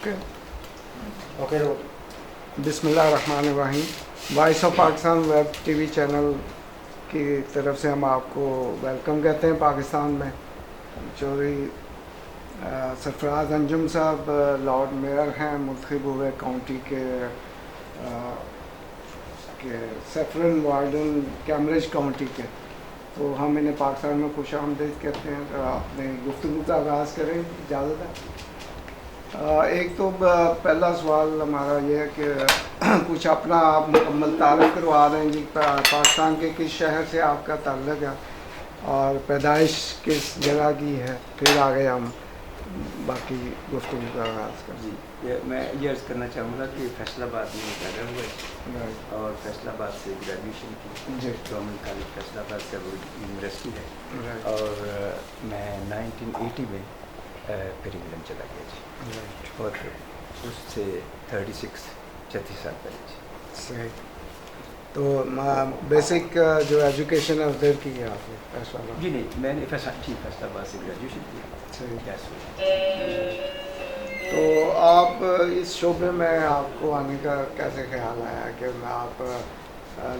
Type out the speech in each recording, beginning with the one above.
Okay بسمillahirrahmanirrahim voice of Pakistan web TV channel کی طرف سے ہم آپ کو ویلکم کہتے ہیں پاکستان میں. چودھری سرفراز انجم صاحب لارڈ میئر ہیں منتخب ہوئے کاؤنٹی کے سیفرن وارڈن کیمبرج کاؤنٹی کے, تو ہم انہیں پاکستان میں خوش آمدید کہتے ہیں. اپنے گفتگو کا آغاز کریں, اجازت ہے؟ ایک تو پہلا سوال ہمارا یہ ہے کہ کچھ اپنا آپ مکمل تعارف کروا دیں جی, پاکستان کے کس شہر سے آپ کا تعلق ہے اور پیدائش کس جگہ کی ہے, پھر آگے ہم باقی گفتگو کا آغاز کریں. جی, میں یہ عرض کرنا چاہوں گا کہ فیصل آباد میں پیدا ہوا اور فیصل آباد سے گریجویشن کی. گورنمنٹ کالج فیصل آباد سے وہ یونیورسٹی ہے, اور میں 1980 میں پھر انگلینڈ چلا گیا جی, اور اس سے 36 سال پہلے جی. صحیح. تو بیسک جو ایجوکیشن ہے ادھر کی ہے آپ نے فیصل آباد؟ جی نہیں, میں نے فیصل آباد سے گریجویشن کیا. تو آپ اس شعبے میں آپ کو آنے کا کیسے خیال آیا کہ آپ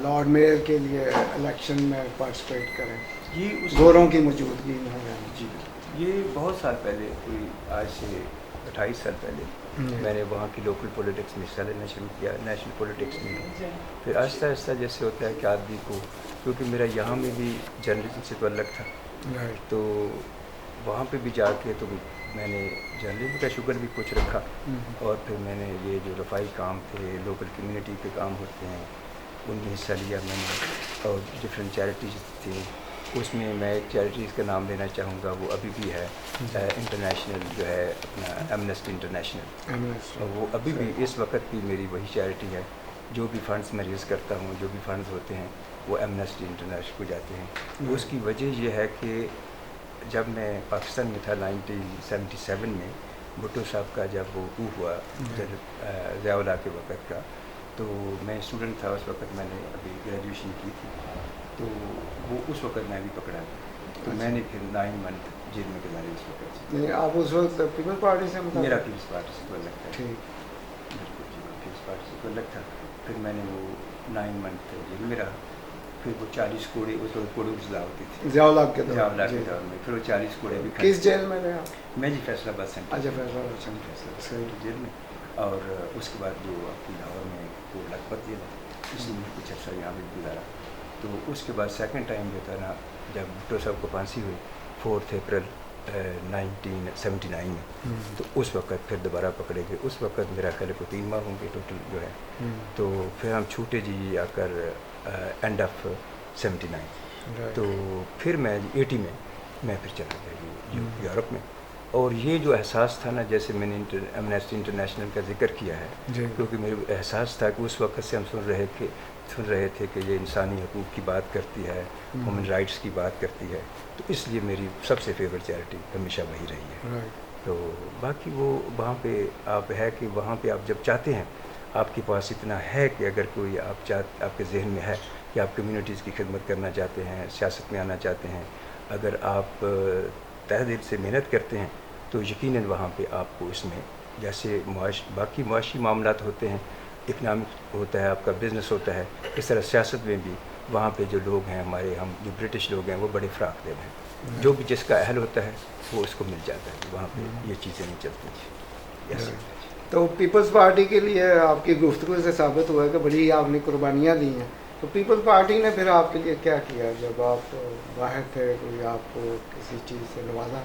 لارڈ میئر کے لیے الیکشن میں پارٹیسپیٹ کریں؟ جی, اس گوروں کی موجودگی میں ہے. جی, یہ بہت سال پہلے, کوئی آج سے 28 سال پہلے میں نے وہاں کی لوکل پولیٹکس میں حصہ لینا شروع کیا, نیشنل پولیٹکس میں. پھر آہستہ آہستہ جیسے ہوتا ہے کہ آدمی کو, کیونکہ میرا یہاں میں بھی جرنلزم سے تعلق تھا, تو وہاں پہ بھی جا کے تو میں نے جرنلزم کا شوگر بھی کچھ رکھا, اور پھر میں نے یہ جو رفائی کام تھے, لوکل کمیونٹی کے کام ہوتے ہیں, ان میں حصہ لیا میں نے. اور ڈفرینٹ چیریٹیز تھیں, اس میں میں ایک چیریٹیز کا نام لینا چاہوں گا, وہ ابھی بھی ہے انٹرنیشنل جو ہے اپنا ایمنسٹی انٹرنیشنل, اور وہ ابھی بھی اس وقت بھی میری وہی چیریٹی ہے. جو بھی فنڈز میں ریز کرتا ہوں, جو بھی فنڈز ہوتے ہیں وہ ایمنسٹی انٹرنیشنل کو جاتے ہیں. اس کی وجہ یہ ہے کہ جب میں پاکستان میں تھا 1977 میں, بھٹو صاحب کا جب وہ ہوا ضیاء الحق کے وقت کا, تو میں اسٹوڈنٹ تھا اس وقت, میں نے ابھی گریجویشن کی تھی, تو وہ اس وقت میں بھی پکڑا گیا, تو میں نے پھر 9 منتھ جیل میں گزارے اس وقت. نہیں, آپ اس وقت پیپلز پارٹی سے مطلب؟ میرا پیپلز پارٹی سے کوئی لگتا ہے. ٹھیک, بالکل جی, پیپلز پارٹی سے کوئی لگتا. پھر میں نے وہ 9 منتھ جیل میں رہا. پھر وہ 40 کوڑے, اس وقت کوڑوں کی سزا ہوتی تھی ضیاء الحق کے دور میں, پھر وہ 40 کوڑے بھی کھائے. کس جیل میں رہے آپ؟ میں جی فیصل آباد سینٹر. اچھا, فیصل آباد سینٹر جیل میں. اور اس کے بعد جو آپ کی لاہور میں وہ لکھپت جیل ہے, اس لیے میں کچھ عرصہ یہاں بھی گزارا. تو اس کے بعد سیکنڈ ٹائم جو تھا نا, جب بھٹو صاحب کو پھانسی ہوئی 4 اپریل 1979 میں, تو اس وقت پھر دوبارہ پکڑے گئے. اس وقت میرا خیال ہے کو 3 ماہ ہوں گے ٹوٹل جو ہے. تو پھر ہم چھوٹے جی آ کر اینڈ آف 79, تو پھر میں 80 میں پھر چلا گیا یورپ میں. اور یہ جو احساس تھا نا, جیسے میں نے ایمنسٹی انٹرنیشنل کا ذکر کیا ہے, کیونکہ میرے احساس تھا کہ اس وقت سے ہم سن رہے تھے کہ یہ انسانی حقوق کی بات کرتی ہے, ہیومن رائٹس کی بات کرتی ہے, تو اس لیے میری سب سے فیوریٹ چیریٹی ہمیشہ وہی رہی ہے. تو باقی وہ وہاں پہ آپ ہے کہ وہاں پہ آپ جب چاہتے ہیں, آپ کے پاس اتنا ہے کہ اگر کوئی آپ کے ذہن میں ہے کہ آپ کمیونٹیز کی خدمت کرنا چاہتے ہیں, سیاست میں آنا چاہتے ہیں, اگر آپ تہ دل سے محنت کرتے ہیں, تو یقیناً وہاں پہ آپ کو اس میں, جیسے باقی معاشی معاملات ہوتے ہیں, اکنامک ہوتا ہے, آپ کا بزنس ہوتا ہے, اس طرح سیاست میں بھی وہاں پہ جو لوگ ہیں ہمارے, ہم جو برٹش لوگ ہیں, وہ بڑے فراخ دل ہیں. جو بھی جس کا اہل ہوتا ہے وہ اس کو مل جاتا ہے, وہاں پہ یہ چیزیں نہیں چلتی. تو پیپلز پارٹی کے لیے آپ کی گفتگو سے ثابت ہوا ہے کہ بڑی آپ نے قربانیاں دی ہیں. تو پیپلز پارٹی نے پھر آپ کے لیے کیا کیا جب آپ باہر تھے؟ کوئی آپ کو کسی چیز سے نوازا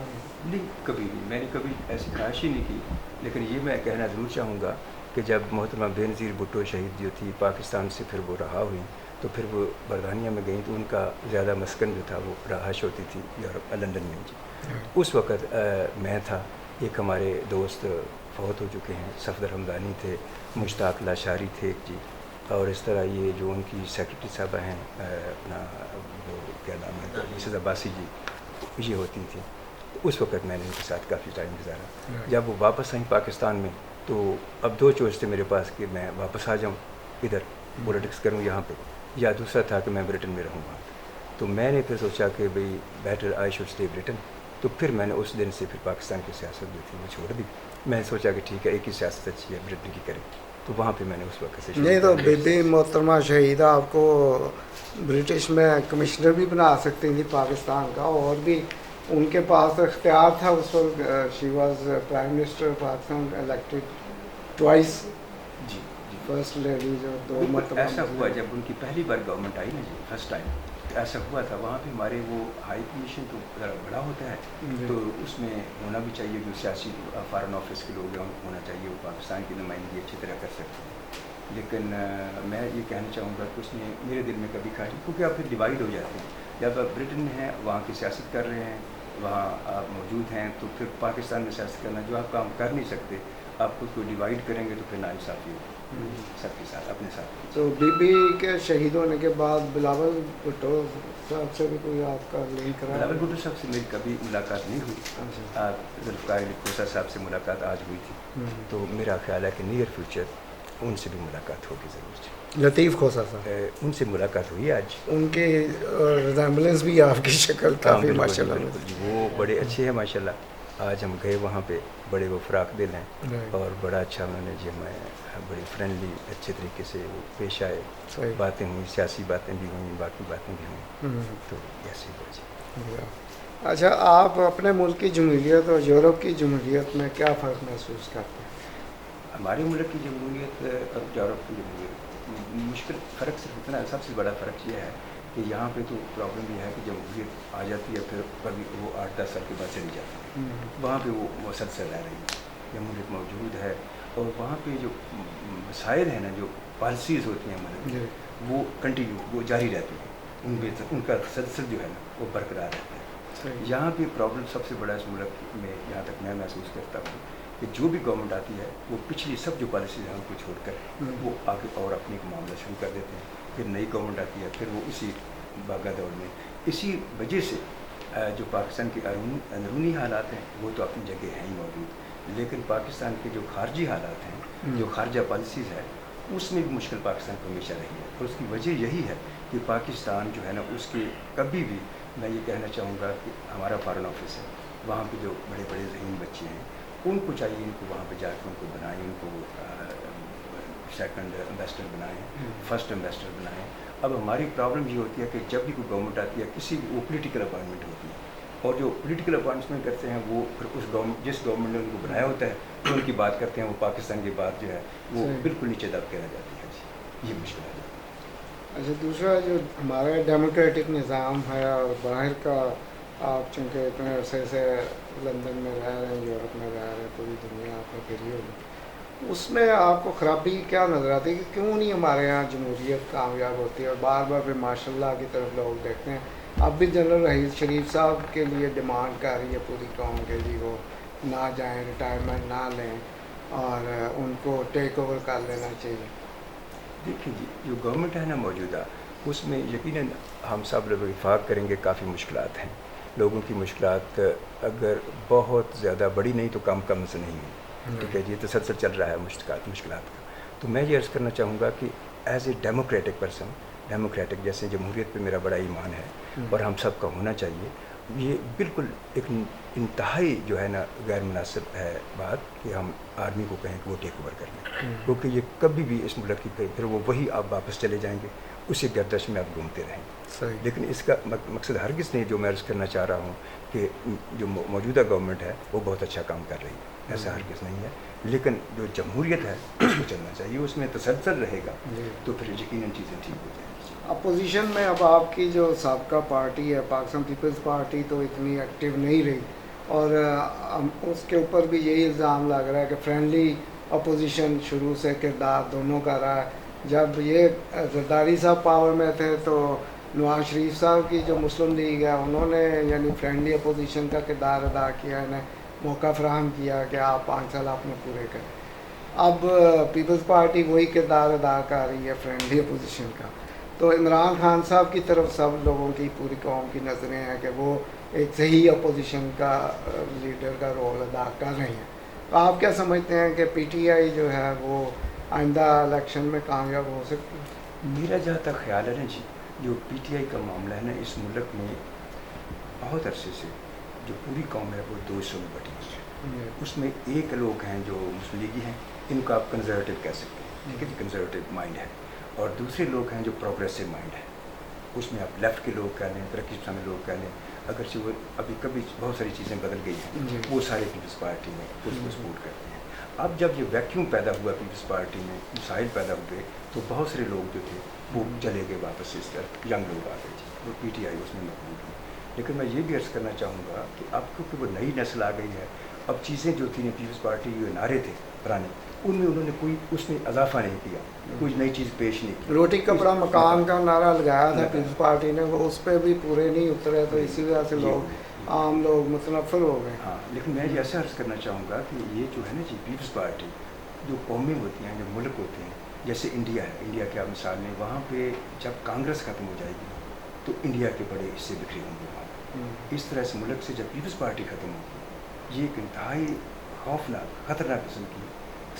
نہیں, کبھی نہیں, میں نے کبھی ایسی خواہش ہی نہیں کی. لیکن یہ میں کہنا ضرور چاہوں گا کہ جب محترمہ بینظیر بھٹو شہید جو تھی, پاکستان سے پھر وہ رہا ہوئی, تو پھر وہ برطانیہ میں گئیں, تو ان کا زیادہ مسکن جو تھا وہ رہائش ہوتی تھی یورپ لندن میں جی. اس وقت میں تھا, ایک ہمارے دوست فوت ہو چکے ہیں, صفدر حمدانی تھے, مشتاق لاشاری تھے جی, اور اس طرح یہ جو ان کی سیکرٹری صاحبہ ہیں, اپنا وہ کیا نام ہے, مسز عباسی جی, یہ ہوتی تھیں. اس وقت میں نے ان کے ساتھ کافی ٹائم گزارا. جب وہ واپس آئیں پاکستان میں, تو اب 2 چوائس تھے میرے پاس کہ میں واپس آ جاؤں ادھر پولیٹکس کروں یہاں پہ, یا دوسرا تھا کہ میں برٹن میں رہوں گا. تو میں نے پھر سوچا کہ بھئی better I should stay Britain. تو پھر میں نے اس دن سے پھر پاکستان کی سیاست جو تھی وہ چھوڑ دی, میں سوچا کہ ٹھیک ہے ایک ہی سیاست اچھی ہے برٹن کی کریں، تو وہاں پہ میں نے اس وقت سے نہیں تو بی بی محترمہ شہیدہ آپ کو برٹش میں کمشنر بھی بنا سکتی تھی پاکستان کا، اور بھی ان کے پاس اختیار تھا اس وقت. She was prime minister Pakistan elected twice, جی جی فرسٹ لیڈی جو 2 بالکل مرتبہ. ایسا ہوا جب ان کی پہلی بار گورنمنٹ آئی نا جی، فرسٹ ٹائم ایسا ہوا تھا. وہاں پہ ہمارے وہ ہائی کمیشن تو ذرا بڑا ہوتا ہے، تو اس میں ہونا بھی چاہیے جو سیاسی فارن آفس کے لوگ ہیں ہونا چاہیے، وہ پاکستان کی نمائندگی اچھی طرح کر سکتے ہیں. لیکن میں یہ کہنا چاہوں گا کہ اس نے میرے دل میں کبھی خواہش، کیونکہ آپ پھر ڈیوائڈ ہو جاتے ہیں. جب آپ برٹن میں ہیں، وہاں کی سیاست کر رہے ہیں، وہاں آپ موجود ہیں، تو پھر پاکستان میں سیاست کرنا جو آپ کام کر نہیں سکتے، آپ خود کو ڈیوائڈ کریں گے تو پھر ناانصافی ہوگی سب کے ساتھ، اپنے ساتھ. تو بی بی کے شہید ہونے کے بعد بلاول بھٹو صاحب سے بھی کوئی آپ کا لنک رہا؟ بلاول بھٹو صاحب سے میری کبھی ملاقات نہیں ہوئی. اچھا. ذوالفقار علی کھوسہ صاحب سے ملاقات آج ہوئی تھی، تو میرا خیال ہے کہ نیئر فیوچر ان سے بھی ملاقات ہوگی ضرور. لطیف کھوسہ صاحب، ان سے ملاقات ہوئی آج. ان کی ریزمبلنس بھی آپ کی شکل کافی ماشاء اللہ. بالکل جی، وہ بڑے اچھے ہیں ماشاء اللہ. آج ہم گئے وہاں پہ، بڑے وہ فراق دل ہیں اور بڑا اچھا انہوں نے جی ہمیں بڑی فرینڈلی اچھے طریقے سے وہ پیش آئے. باتیں ہوئیں، سیاسی باتیں بھی ہوئیں، باقی باتیں بھی ہوئیں، تو ایسے ہی جی. اچھا، آپ اپنے ملک کی جمہوریت اور یورپ کی جمہوریت میں کیا فرق محسوس کرتے ہیں؟ ہمارے ملک کی جمہوریت اور یورپ کی جمہوریت مشکل فرق صرف اتنا ہے، سب سے بڑا فرق یہ ہے کہ یہاں پہ تو پرابلم یہ ہے کہ جمہوریت آ جاتی ہے، پھر کبھی وہ 8-10 سال کے بعد چلی جاتی ہے. وہاں پہ وہ مسلسل رہ رہی ہے، جمہوریت موجود ہے، اور وہاں پہ جو مسائل ہیں نا، جو پالیسیز ہوتی ہیں ملک، وہ کنٹینیو، وہ جاری رہتی ہیں، ان کا تسلسل جو ہے نا وہ برقرار رہتا ہے. یہاں پہ پرابلم سب سے بڑا اس ملک میں، جہاں تک میں محسوس کرتا ہوں، کہ جو بھی گورنمنٹ آتی ہے وہ پچھلی سب جو پالیسیز ہیں ان کو چھوڑ کر وہ آگے اور اپنے معاملہ شروع کر دیتے ہیں. پھر نئی گورنمنٹ آتی ہے، پھر وہ اسی باغا دور میں. اسی وجہ سے جو پاکستان کے اندرونی حالات ہیں وہ تو اپنی جگہ ہیں ہی موجود، لیکن پاکستان کے جو خارجی حالات ہیں، جو خارجہ پالیسیز ہے، اس میں بھی مشکل پاکستان کو ہمیشہ رہی ہے. اور اس کی وجہ یہی ہے کہ پاکستان جو ہے نا، اس کے کبھی بھی، میں یہ کہنا چاہوں گا کہ ہمارا فارن آفس ہے، وہاں پہ جو بڑے بڑے ذہین بچے ہیں، ان کو چاہیے ان کو وہاں پہ جا کے ان کو بنائیں، ان کو سیکنڈ امبیسڈر بنائیں، فرسٹ امبیسڈر بنائیں. اب ہماری پرابلم یہ ہوتی ہے کہ جب بھی کوئی گورنمنٹ آتی ہے، کسی بھی وہ پولیٹیکل اپائنٹمنٹ ہوتی ہے، اور جو پولیٹیکل اپائنٹمنٹ کرتے ہیں وہ پھر اس گورنمنٹ، جس گورنمنٹ نے ان کو بنایا ہوتا ہے، تو ان کی بات کرتے ہیں، وہ پاکستان کی بات جو ہے وہ بالکل نیچے دب کے رہ جاتی ہے. جی، یہ مشکل ہے. اچھا، دوسرا جو ہمارا ڈیموکریٹک نظام ہے، اور باہر کا، آپ چونکہ اتنے عرصے سے لندن میں رہ رہے ہیں، یورپ میں رہ رہے ہیں، پوری دنیا آپ نے پھری ہوگی، اس میں آپ کو خرابی کیا نظر آتی ہے کہ کیوں نہیں ہمارے یہاں جمہوریت کامیاب ہوتی ہے، اور بار بار پھر ماشاء اللہ کی طرف لوگ دیکھتے ہیں. اب بھی جنرل رحیل شریف صاحب کے لیے ڈیمانڈ کر رہی ہے پوری قوم کے لیے، وہ نہ جائیں، ریٹائرمنٹ نہ لیں، اور ان کو ٹیک اوور کر لینا چاہیے. دیکھیں جی، جو گورنمنٹ ہے نا موجودہ، اس میں یقیناً ہم سب لوگ اتفاق کریں گے کافی مشکلات ہیں. لوگوں کی مشکلات اگر بہت زیادہ بڑی نہیں تو کم سے نہیں ہیں. ٹھیک ہے جی، تسلسل چل رہا ہے مشکلات کا. تو میں یہ عرض کرنا چاہوں گا کہ as a democratic person, democratic جیسے جمہوریت پہ میرا بڑا ایمان ہے، اور ہم سب کا ہونا چاہیے. یہ بالکل ایک انتہائی جو ہے نا غیر مناسب ہے بات کہ ہم آرمی کو کہیں کہ وہ ٹیک اوور کر لیں، کیونکہ یہ کبھی بھی اس ملک کی پھر وہ وہی آپ واپس چلے جائیں گے، اسی گردش میں آپ گھومتے رہیں. لیکن اس کا مقصد ہرگز نہیں، جو میں عرض کرنا چاہ رہا ہوں کہ جو موجودہ گورنمنٹ ہے وہ بہت اچھا کام کر رہی ہے، ایسا ہرگز نہیں ہے. لیکن جو جمہوریت ہے اس کو چلنا چاہیے، اس میں تسلسل رہے گا تو پھر یقیناً چیزیں ٹھیک ہو جائیں گی. اپوزیشن میں اب آپ کی جو سابقہ پارٹی ہے پاکستان پیپلز پارٹی تو اتنی ایکٹیو نہیں رہی، اور اس کے اوپر بھی یہی الزام لگ رہا ہے کہ فرینڈلی اپوزیشن شروع سے کردار دونوں کا رہا ہے. جب یہ زرداری صاحب پاور میں تھے تو نواز شریف صاحب کی جو مسلم لیگ ہے انہوں نے یعنی فرینڈلی اپوزیشن کا کردار ادا کیا، انہیں موقع فراہم کیا کہ آپ 5 سال آپ نے پورے کریں. اب پیپلز پارٹی وہی کردار ادا کر رہی ہے فرینڈلی اپوزیشن کا. تو عمران خان صاحب کی طرف سب لوگوں کی، پوری قوم کی نظریں ہیں کہ وہ ایک صحیح اپوزیشن کا لیڈر کا رول ادا کر رہے ہیں. تو آپ کیا سمجھتے ہیں کہ پی ٹی آئی جو ہے وہ آئندہ الیکشن میں کامیاب ہو سکتی ہے؟ میرا جہاں تک خیال ہے نا جی، جو پی ٹی آئی کا معاملہ ہے نا، اس ملک میں بہت عرصے سے جو پوری قوم ہے وہ 2 حصوں میں بٹی ہوئی ہے. اس میں ایک لوگ ہیں جو مسلم لیگی ہیں، ان کو آپ کنزرویٹو کہہ سکتے ہیں، ٹھیک ہے جی، کنزرویٹو مائنڈ ہے، اور دوسرے لوگ ہیں جو پروگریسو مائنڈ ہے، اس میں آپ لیفٹ کے لوگ کہہ لیں، ترقی پسند لوگ کہہ لیں، اگرچہ وہ ابھی کبھی بہت ساری چیزیں بدل گئی ہیں، وہ سارے پیپلز پارٹی میں اس کو سپورٹ کرتے ہیں۔ اب جب یہ ویکیوم پیدا ہوا پیپلز پارٹی میں، مسائل پیدا ہوئے، تو بہت سارے لوگ جو تھے وہ چلے گئے واپس سے، اس طرف ینگ لوگ آ گئے جی، وہ پی ٹی آئی اس میں مقبول ہوئی۔ لیکن میں یہ بھی عرض کرنا چاہوں گا کہ اب کیونکہ وہ نئی نسل آ گئی ہے، اب چیزیں جو تھیں پیپلز پارٹی جو نعرے تھے پرانے، ان میں انہوں نے کوئی اس میں اضافہ نہیں کیا، کوئی نئی چیز پیش نہیں کی۔ روٹی کپڑا مکان کا نعرہ لگایا تھا پیپلز پارٹی نے، وہ اس پہ بھی پورے نہیں اترے، تو اسی وجہ سے لوگ عام لوگ متنفر ہو گئے۔ ہاں، لیکن میں یہ ایسا عرض کرنا چاہوں گا کہ یہ جو ہے نا جی پیپلز پارٹی، جو قومیں ہوتی ہیں، جو ملک ہوتے ہیں، جیسے انڈیا ہے، انڈیا کی آپ مثال لیں، وہاں پہ جب کانگریس ختم ہو جائے گی تو انڈیا کے بڑے حصے بکھرے ہوں گے وہاں۔ اس طرح سے ملک سے جب پیپلز پارٹی ختم ہوگی، یہ ایک انتہائی خوفناک خطرناک قسم کی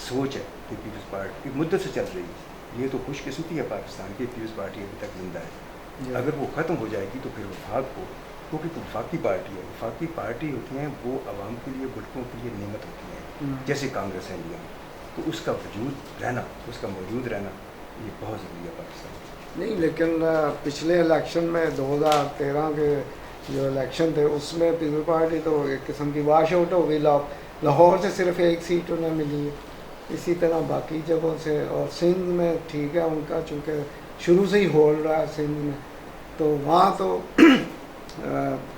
سوچ ہے کہ پیپلز پارٹی مدت سے چل رہی ہے۔ یہ تو خوش قسمتی ہے پاکستان کی، پیپلز پارٹی ابھی تک زندہ ہے۔ اگر وہ ختم ہو جائے گی تو پھر وفاق کو، کیونکہ وفاقی پارٹی ہے، وفاقی پارٹی ہوتی ہیں وہ عوام کے لیے، ملکوں کے لیے نعمت ہوتی ہیں، جیسے کانگریس ہے انڈیا میں، تو اس کا وجود رہنا، اس کا موجود رہنا یہ بہت ضروری ہے پاکستان میں۔ نہیں، لیکن پچھلے الیکشن میں 2013 کے جو الیکشن تھے اس میں پیپل پارٹی تو ایک قسم کی واش آؤٹ ہو گئی، لاہور سے صرف ایک سیٹ انہیں ملی ہے، اسی طرح باقی جگہوں سے، اور سندھ میں ٹھیک ہے ان کا چونکہ شروع سے ہی ہولڈ رہا ہے سندھ میں، تو وہاں تو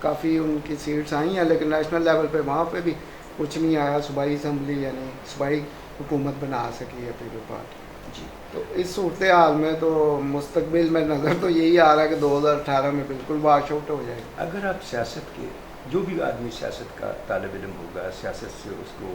کافی ان کی سیٹس آئی ہیں، لیکن نیشنل لیول پہ وہاں پہ بھی کچھ نہیں آیا، صوبائی اسمبلی یعنی صوبائی حکومت بنا سکی ہے پیپل پارٹی جی، تو اس صورتحال میں تو مستقبل میں نظر تو یہی آ رہا ہے کہ 2018 میں بالکل واش آؤٹ ہو جائے گا۔ اگر آپ سیاست کے، جو بھی آدمی سیاست کا طالب علم ہوگا، سیاست سے اس کو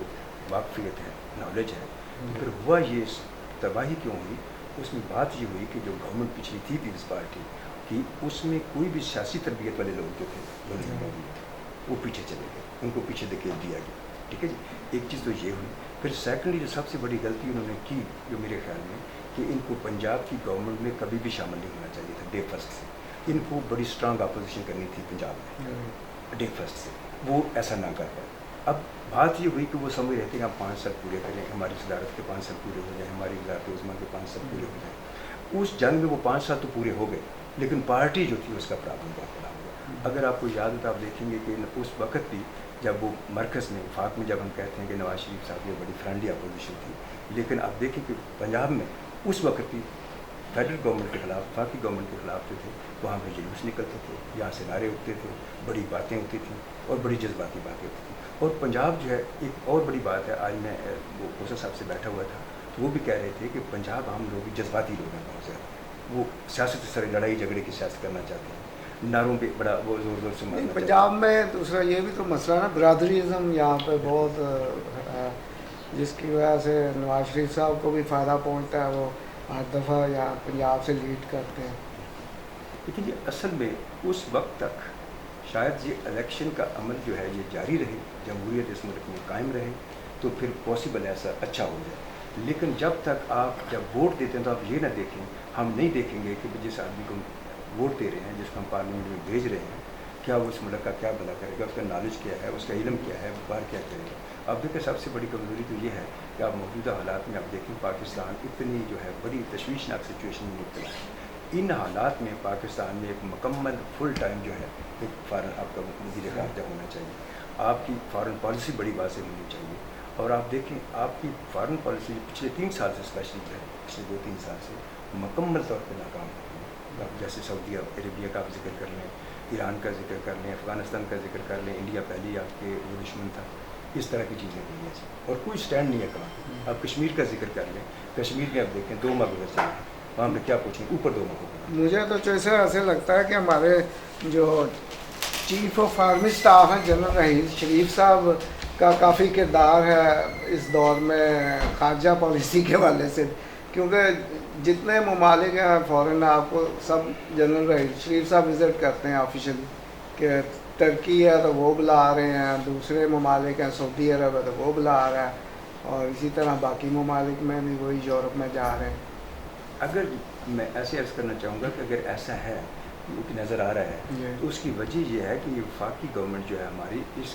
واقفیت ہے، نالج ہے، تو پھر ہوا یہ تباہی کیوں ہوئی؟ اس میں بات یہ ہوئی کہ جو گورنمنٹ پچھلی تھی پیپلز پارٹی کی، اس میں کوئی بھی سیاسی تربیت والے لوگ جو تھے جو نہیں موجود، وہ پیچھے چلے گئے، ان کو پیچھے دھکیل دیا گیا، ٹھیک ہے جی، ایک چیز تو یہ ہوئی۔ پھر سیکنڈلی جو سب سے بڑی غلطی انہوں نے کی، جو میرے خیال میں، کہ ان کو پنجاب کی گورنمنٹ میں کبھی بھی شامل نہیں ہونا چاہیے تھا ڈے فرسٹ سے، ان کو بڑی اسٹرانگ اپوزیشن کرنی تھی پنجاب میں ڈے فرسٹ سے، وہ ایسا نہ کر پائے۔ اب بات یہ ہوئی کہ وہ سمجھ رہے تھے کہ ہم 5 سال پورے کریں، ہماری صدارت کے 5 سال پورے ہو جائیں، ہماری وزارت عظمیٰ کے 5 سال پورے ہو جائیں۔ اس جنگ میں وہ 5 سال تو پورے ہو گئے، لیکن پارٹی جو تھی اس کا پرابلم بہت بڑا ہوا۔ اگر آپ کو یاد ہو تو آپ دیکھیں گے کہ اس وقت بھی جب وہ مرکز میں، وفاق میں، جب ہم کہتے ہیں کہ نواز شریف صاحب یہ بڑی فرینڈلی اپوزیشن تھی، لیکن آپ دیکھیں کہ پنجاب میں اس وقت بھی فیڈرل گورنمنٹ کے خلاف، وفاقی گورنمنٹ کے خلاف جو تھے، وہاں پہ جلوس نکلتے تھے، یہاں سے نعرے اٹھتے تھے، بڑی باتیں ہوتی تھیں اور بڑی جذباتی باتیں ہوتی تھیں۔ اور پنجاب جو ہے، ایک اور بڑی بات ہے، آج میں وہ کوسا صاحب سے بیٹھا ہوا تھا تو وہ بھی کہہ رہے تھے کہ پنجاب ہم لوگ جذباتی لوگ ہیں بہت زیادہ، وہ سیاست سے لڑائی جھگڑے کی سیاست کرنا چاہتے ہیں، نعروں پہ بڑا وہ زور زور سے مارنا چاہتے ہیں۔ پنجاب میں دوسرا یہ بھی تو مسئلہ نا، برادریزم یہاں پہ بہت ہے، جس کی وجہ سے نواز شریف صاحب کو بھی فائدہ پہنچتا ہے، وہ ہر دفعہ یہاں پنجاب سے لیڈ کرتے ہیں۔ لیکن یہ اصل میں اس وقت تک شاید یہ الیکشن کا عمل جو ہے یہ جاری رہے، جمہوریت اس ملک میں قائم رہے، تو پھر پاسبل ایسا اچھا ہو جائے۔ لیکن جب تک آپ جب ووٹ دیتے ہیں تو آپ یہ نہ دیکھیں، ہم نہیں دیکھیں گے کہ جس آدمی کو ووٹ دے رہے ہیں، جس کو ہم پارلیمنٹ میں بھیج رہے ہیں، کیا وہ اس ملک کا کیا بھلا کرے گا، اس کا نالج کیا ہے، اس کا علم کیا ہے، وہ باہر کیا کرے گا۔ اب دیکھیں سب سے بڑی کمزوری تو یہ ہے کہ آپ موجودہ حالات میں آپ دیکھیں پاکستان اتنی جو ہے بڑی تشویشناک سچویشن میں مبتلا ہے۔ ان حالات میں پاکستان میں ایک مکمل فل ٹائم جو ہے ایک فارن آپ کا وزیر خارجہ ہونا چاہیے، آپ کی فارن پالیسی بڑی واضح ہونی چاہیے، اور آپ دیکھیں آپ کی فارن پالیسی پچھلے 3 سال سے اسپیشلی جو ہے، پچھلے 2-3 سال سے مکمل طور پہ ناکام ہو گئی ہے۔ آپ جیسے سعودی عربیہ کا آپ ذکر کر لیں، ایران کا ذکر کر لیں، افغانستان کا ذکر کر لیں، انڈیا پہلے آپ کے وہ دشمن تھا، اس طرح کی چیزیں ہوئی ہیں اور کوئی سٹینڈ نہیں ہے کہاں۔ آپ کشمیر کا ذکر کر لیں، کشمیر میں آپ دیکھیں 2 ماہ گزر چلے ہیں، وہاں پہ کیا پوچھیں، اوپر 2 ماہ ہو گئے۔ مجھے تو جیسے ایسے لگتا ہے کہ ہمارے جو چیف آف آرمی اسٹاف ہیں جنرل رحیل شریف صاحب کا کافی کردار ہے اس دور میں خارجہ پالیسی کے حوالے سے، کیونکہ جتنے ممالک ہیں فورن آپ کو سب جنرل رحیل شریف صاحب وزٹ کرتے ہیں آفیشلی، کہ ترکی ہے تو وہ بلا رہے ہیں، دوسرے ممالک ہیں سعودی عرب ہے تو وہ بلا رہا ہے، اور اسی طرح باقی ممالک میں بھی وہی یورپ میں جا رہے ہیں۔ اگر میں ایسے عرض کرنا چاہوں گا کہ اگر ایسا ہے کہ نظر آ رہا ہے تو اس کی وجہ یہ ہے کہ یہ وفاقی گورنمنٹ جو ہے ہماری، اس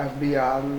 FBI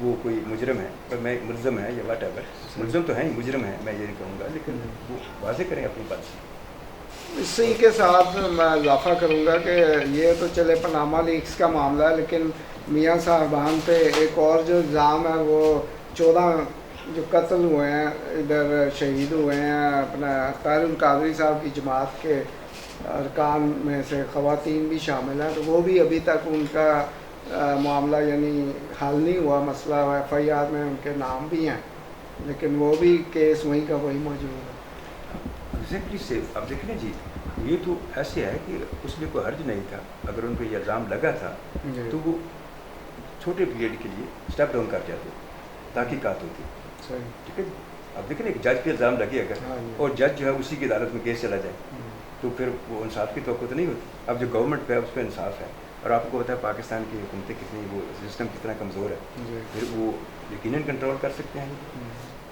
وہ کوئی مجرم ہے پر میں ملزم ہے یا واٹ ایور، ملزم تو ہے ہی، مجرم ہے میں یہ نہیں کہوں گا، لیکن وہ واضح کریں اپنی پالیسی۔ اسی کے ساتھ میں اضافہ کروں گا کہ یہ تو چلے پاناما لیکس کا معاملہ ہے، لیکن میاں صاحبان پہ ایک اور جو الزام ہے وہ 14 جو قتل ہوئے ہیں ادھر شہید ہوئے ہیں اپنا خیر القادری صاحب کی جماعت کے ارکان میں سے خواتین بھی شامل ہیں، تو وہ بھی ابھی تک ان کا معاملہ یعنی حل نہیں ہوا مسئلہ، ایف آئی آر میں ان کے نام بھی ہیں لیکن وہ بھی کیس وہیں کا وہی موجود ہے۔ Exactly safe. اب دیکھیں جی یہ تو ایسے ہے کہ اس میں کوئی حرج نہیں تھا، اگر ان کو یہ الزام لگا تھا جی تو وہ چھوٹے پیریڈ کے لیے اسٹیپ ڈاؤن کر جاتے، تحقیقات ہوتی، صحیح۔ ٹھیک ہے۔ اب دیکھیں ایک جج پہ الزام لگے اگر ہاں جی۔ اور جج جو ہے اسی کی عدالت میں کیس چلا جائے تو پھر وہ انصاف کی توقع تو نہیں ہوتی۔ اب جو گورنمنٹ پہ ہے اس پہ انصاف ہے، اور آپ کو پتا ہے پاکستان کی حکومتیں کتنی، وہ سسٹم کتنا کمزور ہے، جی پھر وہ یقیناً کنٹرول کر سکتے ہیں۔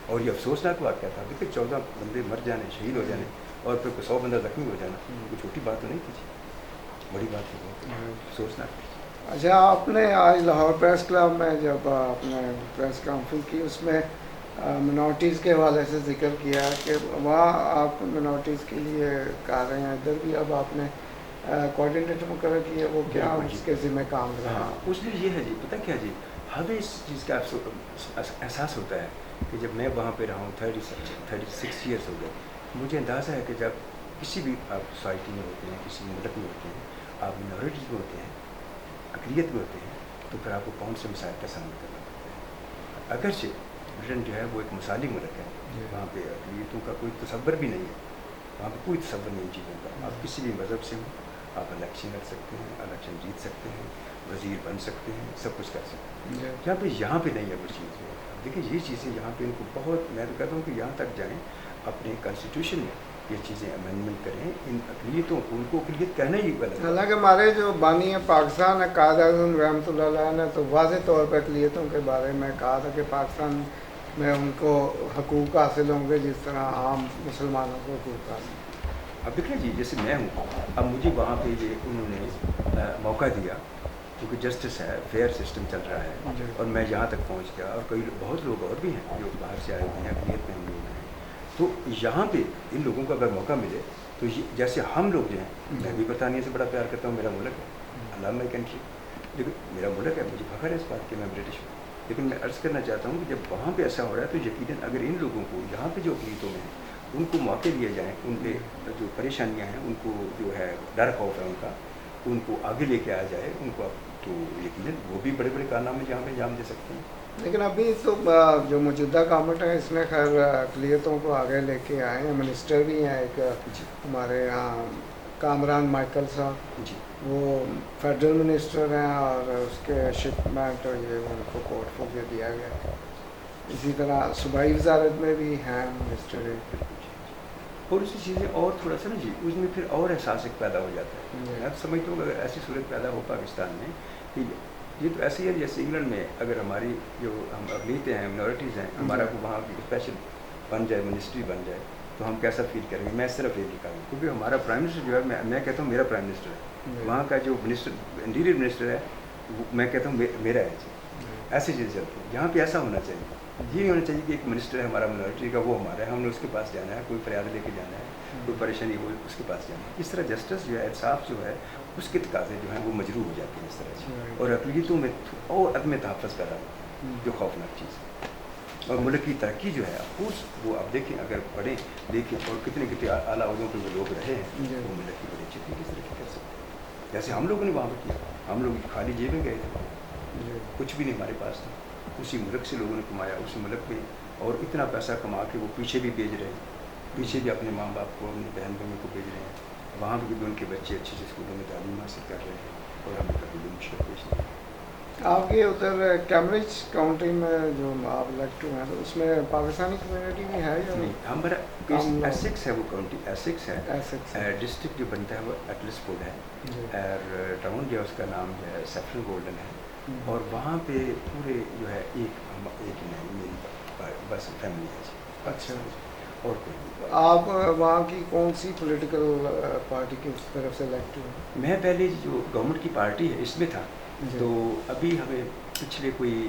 اور یہ افسوسناک واقعہ تھا، دیکھیں 14 بندے مر جانے، شہید ہو جانے، اور پھر 100 بندہ زخمی ہو جانا، کوئی چھوٹی بات تو نہیں تھی جی، بڑی بات تھی، افسوسناک۔ اچھا، آپ نے آج لاہور پریس کلب میں جب آپ نے پریس کانفرنس کی اس میں منورٹیز کے حوالے سے ذکر کیا کہ وہاں آپ منورٹیز کے لیے کر رہے ہیں، ادھر بھی اب آپ نے کوآرڈینیٹر مقرر کیا، وہ کیا اس کے ذمہ کام رہا؟ ہاں، اس میں یہ ہے جی، پتہ کیا جی، ہمیں اس چیز کا احساس ہوتا ہے کہ جب میں وہاں پہ رہا ہوں 36 ایئرس ہو گئے، مجھے اندازہ ہے کہ جب کسی بھی آپ سوسائٹی میں ہوتے ہیں، کسی ملک میں ہوتے ہیں، آپ منورٹیز میں ہوتے ہیں، اقلیت میں ہوتے ہیں، تو پھر آپ کو کون سے مسائل کا سامنا کرنا پڑتا ہے۔ اگرچہ برٹن جو ہے وہ ایک مثالی ملک ہے، وہاں پہ اقلیتوں کا کوئی تصور بھی نہیں ہے، وہاں پہ کوئی تصور نہیں چیزوں کا، آپ کسی بھی مذہب سے ہوں، آپ الیکشن لڑ سکتے ہیں، الیکشن جیت سکتے ہیں، وزیر بن سکتے ہیں، سب کچھ کر سکتے ہیں۔ یہاں پہ نہیں ہے وہ چیز ہے۔ دیکھیں یہ چیزیں یہاں پہ ان کو بہت، میں تو کہتا ہوں کہ یہاں تک جائیں اپنے کانسٹیٹیوشن میں یہ چیزیں امینڈمنٹ کریں، ان اقلیتوں کو، ان کو اقلیت کہنا ہی غلط ہے۔ حالانکہ ہمارے جو بانی پاکستان ہے قائد اعظم رحمۃ اللہ علیہ نے تو واضح طور پر اقلیتوں کے بارے میں کہا تھا کہ پاکستان میں ان کو حقوق حاصل ہوں گے جس طرح عام مسلمانوں کو حقوق حاصل۔ اب دیکھیں جی جیسے میں ہوں، اب مجھے وہاں پہ یہ انہوں نے موقع دیا کیونکہ جسٹس ہے، فیئر سسٹم چل رہا ہے، اور میں یہاں تک پہنچ گیا، اور کئی بہت لوگ اور بھی ہیں جو باہر سے آئے ہوئے ہیں، اقلیت میں ہم لوگ ہیں، تو یہاں پہ ان لوگوں کو اگر موقع ملے تو جیسے ہم لوگ جو ہیں، میں بھی برطانیہ سے بڑا پیار کرتا ہوں، میرا ملک ہے، اللہ مائی کنٹری، لیکن میرا ملک ہے، مجھے فخر ہے اس بات کہ میں برٹش ہوں، لیکن میں عرض کرنا چاہتا ہوں کہ جب وہاں پہ ایسا ہو رہا ہے تو یقیناً اگر ان لوگوں کو یہاں پہ جو اقلیتوں میں ہیں ان کو موقع دیے جائیں، ان پہ جو پریشانیاں ہیں ان کو جو ہے ڈر خوف ہے ان کا، ان کو آگے لے کے آیا جائے ان کو، تو یقیناً وہ بھی بڑے بڑے کارنامے جہاں پہ انجام دے سکتے ہیں۔ لیکن ابھی تو جو موجودہ گورنمنٹ ہے اس میں خیر اقلیتوں کو آگے لے کے آئے ہیں، منسٹر بھی ہیں ایک جی ہمارے یہاں کامران مائیکل صاحب، جی وہ فیڈرل منسٹر ہیں، اور اس کے شپمنٹ اور یہ ان کو پورٹ فولیو دیا گیا۔ اسی طرح صوبائی وزارت میں بھی ہیں منسٹر۔ اور اسی چیزیں اور تھوڑا سا نا جی اس میں پھر اور احساس ایک پیدا ہو جاتا ہے۔ میں سمجھتا ہوں کہ اگر ایسی صورت پیدا ہو پاکستان میں کہ یہ تو ایسے ہی ہے جیسے انگلینڈ میں اگر ہماری جو ہم اقلیتیں ہیں، منورٹیز ہیں، ہمارا کو وہاں کی اسپیشل بن جائے، منسٹری بن جائے تو ہم کیسا فیل کریں گے۔ میں اس طرح فیل نہیں کروں کیونکہ ہمارا پرائم منسٹر جو ہے، میں کہتا ہوں میرا پرائم منسٹر ہے، وہاں کا جو منسٹر انٹیریئر منسٹر ہے میں کہتا ہوں میرا ہے جی۔ ایسی چیزیں چلتی ہیں، یہاں پہ ایسا ہونا چاہیے، یہ ہونا چاہیے کہ ایک منسٹر ہے ہمارا منورٹی کا، وہ ہمارا ہے، ہم نے اس کے پاس جانا ہے، کوئی فریاد لے کے جانا ہے، کوئی پریشانی ہو اس کے پاس جانا ہے۔ اس طرح جسٹس جو ہے، انصاف جو ہے، اس کے تقاضے جو ہیں وہ مجروح ہو جاتے ہیں اس طرح سے، اور اقلیتوں میں اور عدم تحفظ پیدا ہوتا ہے جو خوفناک چیز ہے۔ اور ملک کی ترقی جو ہے افکورس وہ آپ دیکھیں، اگر پڑھیں دیکھیں اور کتنے اعلیٰ عہدوں پہ وہ لوگ رہے ہیں، وہ ملک کی بڑی اچھی طریقے سے ترقی کر سکتے ہیں، جیسے ہم لوگوں نے وہاں پہ کیا۔ ہم لوگ خالی جیبیں گئے تھے، کچھ بھی نہیں ہمارے پاس تھا، اسی ملک سے لوگوں نے کمایا، اسی ملک میں، اور اتنا پیسہ کما کے وہ پیچھے بھی بھیج رہے ہیں، پیچھے بھی اپنے ماں باپ کو، اپنی بہن بھائیوں کو بھیج رہے ہیں، وہاں بھی ان کے بچے اچھے سے اسکولوں میں تعلیم حاصل کر رہے ہیں، اور ہمیں کبھی بھی مشکل پیش نہیں ہے۔ آپ کے ادھر کیمبرج کاؤنٹی میں جو آپ الیکٹ ہوئے ہیں تو اس میں پاکستانی کمیونٹی بھی ہے یا نہیں، ہمارا ایسکس ہے، وہ کاؤنٹی ایسکس ہے، ایسکس ہے؟ ڈسٹرکٹ جو بنتا ہے وہ ایٹلس فورڈ ہے، اور ٹاؤن جو ہے اس کا نام جو ہے سیفرن گولڈن ہے، اور وہاں پہ پورے جو ہے ایک میری بس فیملی ہے جی۔ اچھا، اور کوئی نہیں۔ آپ وہاں کی کون سی پولیٹیکل پارٹی کی طرف سے الیکٹ ہوئے؟ میں پہلے جو گورنمنٹ کی پارٹی ہے اس میں تھا، تو ابھی ہمیں پچھلے کوئی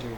جی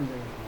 جی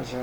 اچھا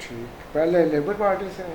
ٹھیک، پہلے لیبر پارٹی سے ہے،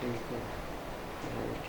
ٹھیک ہے Right.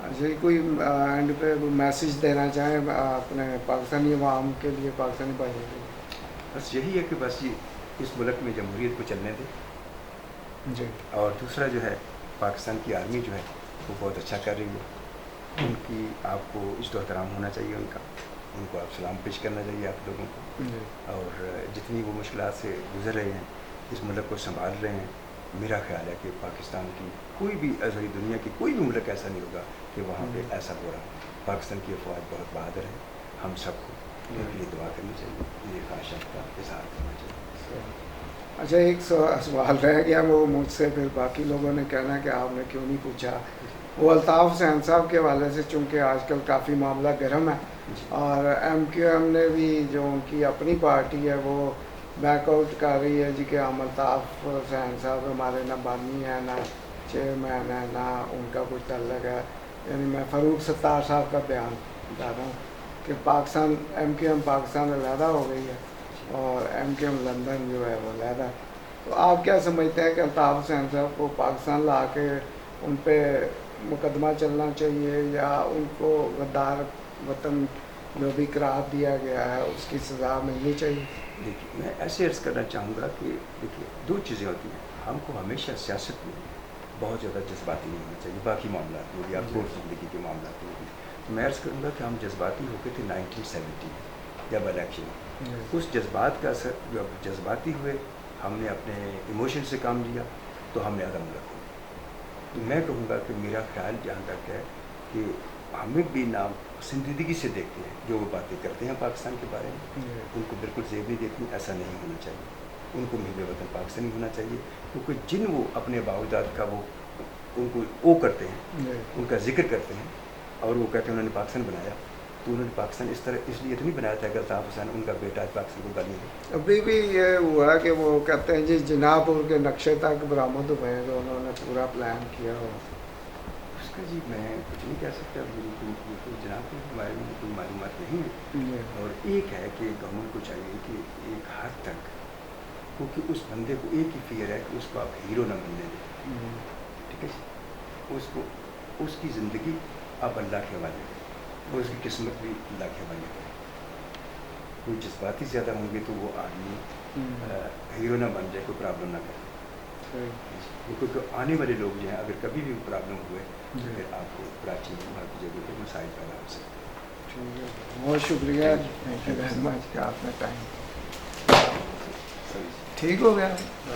اچھا جی، کوئی اینڈ پہ کوئی میسیج دینا چاہیں اپنے پاکستانی عوام کے لیے، پاکستانی بھائیوں کے لیے؟ بس یہی ہے کہ بس یہ اس ملک میں جمہوریت کو چلنے دیں، جی اور دوسرا جو ہے پاکستان کی آرمی جو ہے وہ بہت اچھا کر رہی ہے، ان کی آپ کو عزت و احترام ہونا چاہیے، ان کا، ان کو آپ سلام پیش کرنا چاہیے آپ لوگوں کو، جی اور جتنی وہ مشکلات سے گزر رہے ہیں، اس ملک کو سنبھال رہے ہیں، میرا خیال ہے کہ پاکستان کی کوئی بھی ساری دنیا کی کوئی بھی ملک ایسا نہیں ہوگا کہ وہاں پہ ایسا ہو رہا۔ پاکستان کی افواج بہت بہادر ہے، ہم سب کو ان کے لیے دعا کرنی چاہیے، یہ خواہشات کا اظہار کرنا چاہیے۔ اچھا، ایک سوال رہ گیا، وہ مجھ سے پھر باقی لوگوں نے کہنا کہ آپ نے کیوں نہیں پوچھا، وہ الطاف حسین صاحب کے حوالے سے، چونکہ آج کل کافی معاملہ گرم ہے اور ایم کیو ایم نے بھی جو ان کی اپنی پارٹی ہے وہ بیک آؤٹ کر رہی ہے جی کہ ہم الطاف حسین صاحب ہمارے نہ بانی ہیں، نہ چیئرمین ہے، نہ ان کا کوئی تعلق ہے، یعنی میں فاروق ستار صاحب کا بیان بتا رہا ہوں کہ Pakistan M Q M Pakistan علیحدہ ہو گئی ہے اور ایم کیو ایم لندن جو ہے وہ علیحدہ ہے۔ تو آپ کیا سمجھتے ہیں کہ الطاف حسین صاحب کو پاکستان لا کے ان پہ مقدمہ چلنا چاہیے یا ان کو غدار وطن جو بھی قرار دیا گیا ہے اس کی سزا ملنی چاہیے؟ دیکھیے، میں ایسے عرض کرنا چاہوں گا کہ دیکھیے، دو چیزیں ہوتی ہیں، ہم کو ہمیشہ سیاست میں بہت زیادہ جذباتی نہیں ہونا چاہیے، باقی معاملات میں بھی، آپ کو زندگی کے معاملات میں بھی۔ تو میں عرض کروں گا کہ ہم جذباتی ہو گئے تھے 1970 میں جب الیکشن، اس جذبات کا اثر، جب جذباتی ہوئے، ہم نے اپنے ایموشن سے کام لیا تو ہم نے عدم رکھا۔ تو میں کہوں گا کہ میرا خیال جہاں تک ہے کہ ہمیں بھی نام سنجیدگی سے دیکھتے ہیں جو وہ باتیں کرتے ہیں پاکستان کے بارے میں، ان کو بالکل زیب نہیں دیکھنی، ایسا نہیں ہونا چاہیے، ان کو محب وطن پاکستانی ہونا چاہیے، کیونکہ جن وہ اپنے باوجات کا وہ ان کو او کرتے ہیں، ان کا ذکر کرتے ہیں اور وہ کہتے ہیں انہوں نے پاکستان بنایا، تو انہوں نے پاکستان اس طرح اس لیے تو نہیں بنایا تھا کہ الطاف حسین ان کا بیٹا آج پاکستان کو گالی دے۔ ابھی بھی یہ ہوا ہے کہ وہ کہتے ہیں جی جناح پور کے نقشے تک برآمد ہوئے ہیں تو انہوں نے پورا پلان کیا ہوا۔ اس کا جی میں کچھ نہیں کہہ سکتا، بالکل جناب کے بارے میں کوئی معلومات نہیں ہے، اور ایک ہے کہ گورنمنٹ کو چاہیے کہ ایک حد تک، کیونکہ اس بندے کو ایک ہی فیئر ہے کہ اس کو آپ ہیرو نہ بننے دیں، ٹھیک ہے جی، اس کو اس کی زندگی آپ اللہ کے حوالے کریں، اور اس کی قسمت بھی اللہ کے حوالے کریں۔ کوئی جذباتی زیادہ ہوں گے تو وہ آدمی ہیرو نہ بن جائے، کوئی پرابلم نہ کرے، کیونکہ آنے والے لوگ جو ہیں اگر کبھی بھی پرابلم ہوئے تو پھر آپ کو کراچی میں وہاں کی جگہ پہ مسائل پیدا ہو سکتے ہیں۔ بہت شکریہ، تھینک یو ویری مچ کہ آپ نے ٹائم ٹھیک ہو گیا۔